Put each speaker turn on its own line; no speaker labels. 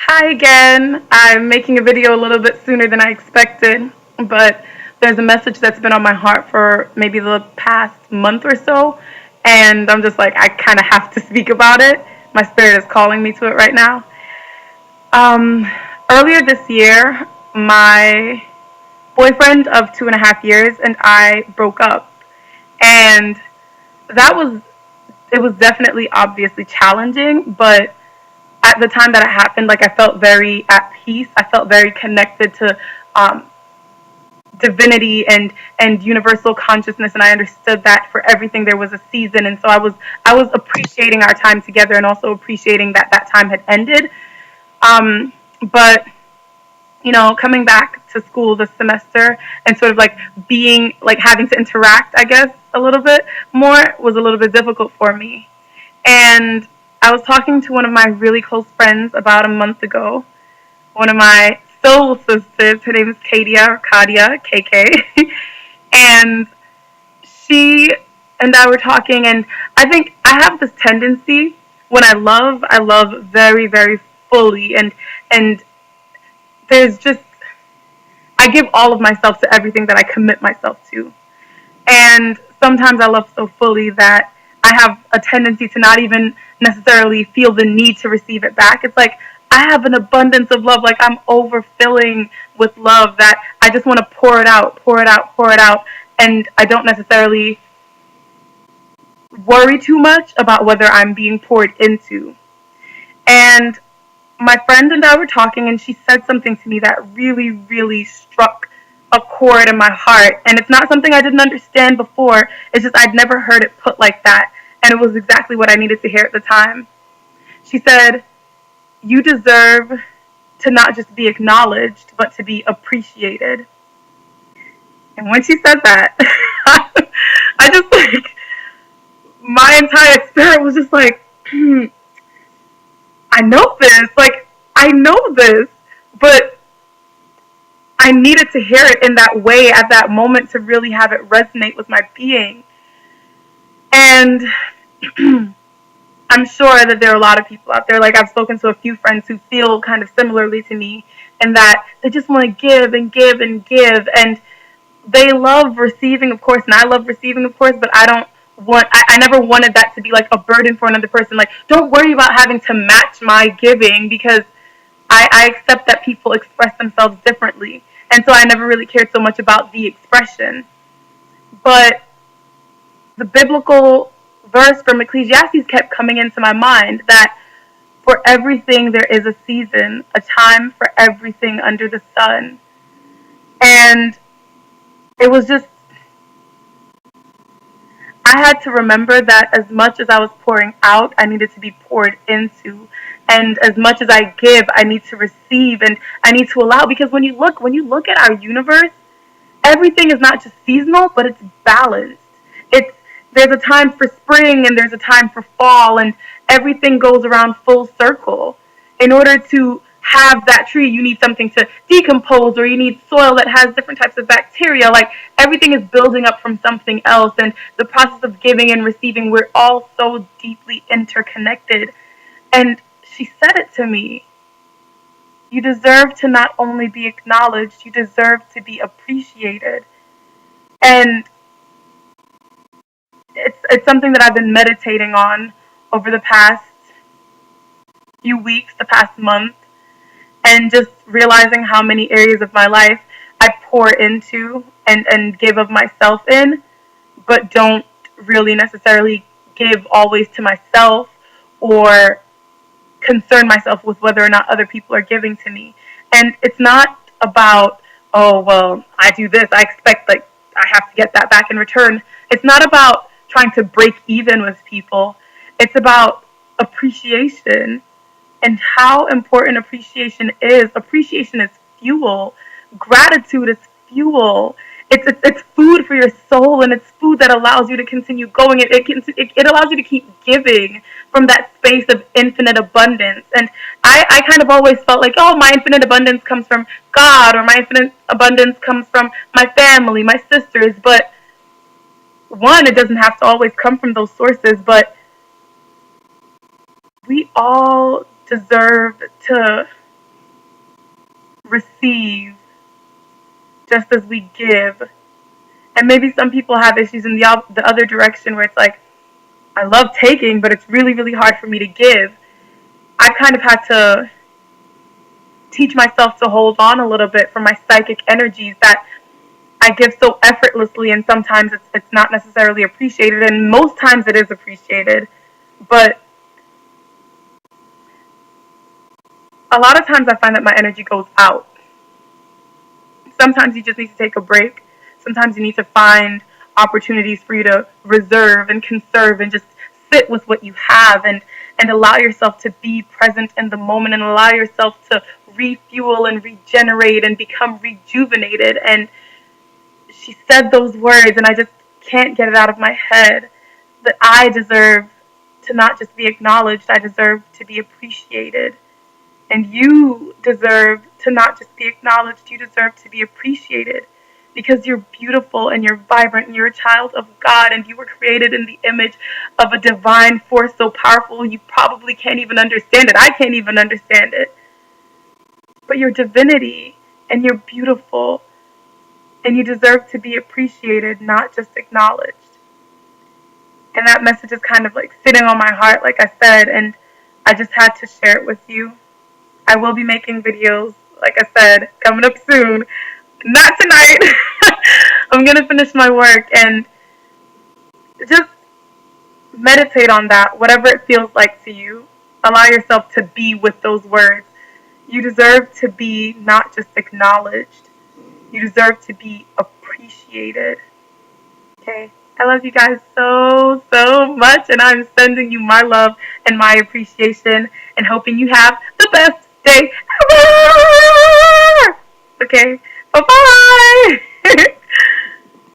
Hi again. I'm making a video a little bit sooner than I expected, but there's a message that's been on my heart for maybe the past month or so, and I'm just like, I kind of have to speak about it. My spirit is calling me to it right now. Um, Earlier this year, my boyfriend of 2.5 years and I broke up, and that was it was definitely obviously challenging, but at the time that it happened, like I felt very at peace. I felt very connected to um, divinity and universal consciousness, and I understood that for everything there was a season. And so I was appreciating our time together, and also appreciating that that time had ended. Um, but coming back to school this semester and sort of like being like having to interact, I guess, a little bit more was a little bit difficult for me. And I was talking to one of my really close friends about a month ago, one of my soul sisters. Her name is Kadia or Kadia, KK. And she and I were talking, and I think I have this tendency when I love very, very fully, and there's just I give all of myself to everything that I commit myself to. And sometimes I love so fully that I have a tendency to not even necessarily feel the need to receive it back. It's like I have an abundance of love, like I'm overfilling with love that I just want to pour it out, pour it out, pour it out. And I don't necessarily worry too much about whether I'm being poured into. And my friend and I were talking, and she said something to me that really, really struck a chord in my heart. And it's not something I didn't understand before. It's just I'd never heard it put like that. And it was exactly what I needed to hear at the time. She said, "You deserve to not just be acknowledged, but to be appreciated." And when she said that, I just like, my entire spirit was just like, I know this. Like, I know this. But I needed to hear it in that way at that moment to really have it resonate with my being. And I'm sure that there are a lot of people out there, like I've spoken to a few friends who feel kind of similarly to me, and that they just want to give and give and give. And they love receiving, of course, and I love receiving, of course, but I never wanted that to be like a burden for another person. Like, don't worry about having to match my giving because I accept that people express themselves differently. And so I never really cared so much about the expression. But the biblical verse from Ecclesiastes kept coming into my mind that for everything there is a season, a time for everything under the sun. And it was just, I had to remember that as much as I was pouring out, I needed to be poured into. And as much as I give, I need to receive, and I need to allow, because when you look at our universe, everything is not just seasonal, but it's balanced. It's There's a time for spring and there's a time for fall, and everything goes around full circle. In order to have that tree, you need something to decompose, or you need soil that has different types of bacteria. Like, everything is building up from something else, and the process of giving and receiving, we're all so deeply interconnected. And she said it to me. You deserve to not only be acknowledged, you deserve to be appreciated. And it's something that I've been meditating on over the past few weeks, the past month, and just realizing how many areas of my life I pour into and give of myself in, but don't really necessarily give always to myself, or concern myself with whether or not other people are giving to me. And it's not about, oh, well, I do this, I expect, like, I have to get that back in return. It's not about trying to break even with people. It's about appreciation and how important appreciation is. Appreciation is fuel. Gratitude is fuel. It's food for your soul, and it's food that allows you to continue going. It allows you to keep giving from that space of infinite abundance. And I kind of always felt like, oh, my infinite abundance comes from God, or my infinite abundance comes from my family, my sisters. But one, it doesn't have to always come from those sources, but we all deserve to receive just as we give. And maybe some people have issues in the other direction where it's like, I love taking, but it's really, really hard for me to give. I kind of had to teach myself to hold on a little bit for my psychic energies that I give so effortlessly, and sometimes it's not necessarily appreciated, and most times it is appreciated. But a lot of times I find that my energy goes out. Sometimes you just need to take a break. Sometimes you need to find opportunities for you to reserve and conserve and just sit with what you have, and allow yourself to be present in the moment, and allow yourself to refuel and regenerate and become rejuvenated. And she said those words, and I just can't get it out of my head, that I deserve to not just be acknowledged, I deserve to be appreciated. And you deserve to not just be acknowledged, you deserve to be appreciated, because you're beautiful and you're vibrant and you're a child of God, and you were created in the image of a divine force so powerful you probably can't even understand it. I can't even understand it. But you're divinity, and you're beautiful, and you deserve to be appreciated, not just acknowledged. And that message is kind of like sitting on my heart, like I said, and I just had to share it with you. I will be making videos, like I said, coming up soon. Not tonight. I'm going to finish my work and just meditate on that, whatever it feels like to you. Allow yourself to be with those words. You deserve to be not just acknowledged, you deserve to be appreciated. Okay? I love you guys so, so much, and I'm sending you my love and my appreciation and hoping you have the best day ever! Okay? Bye-bye!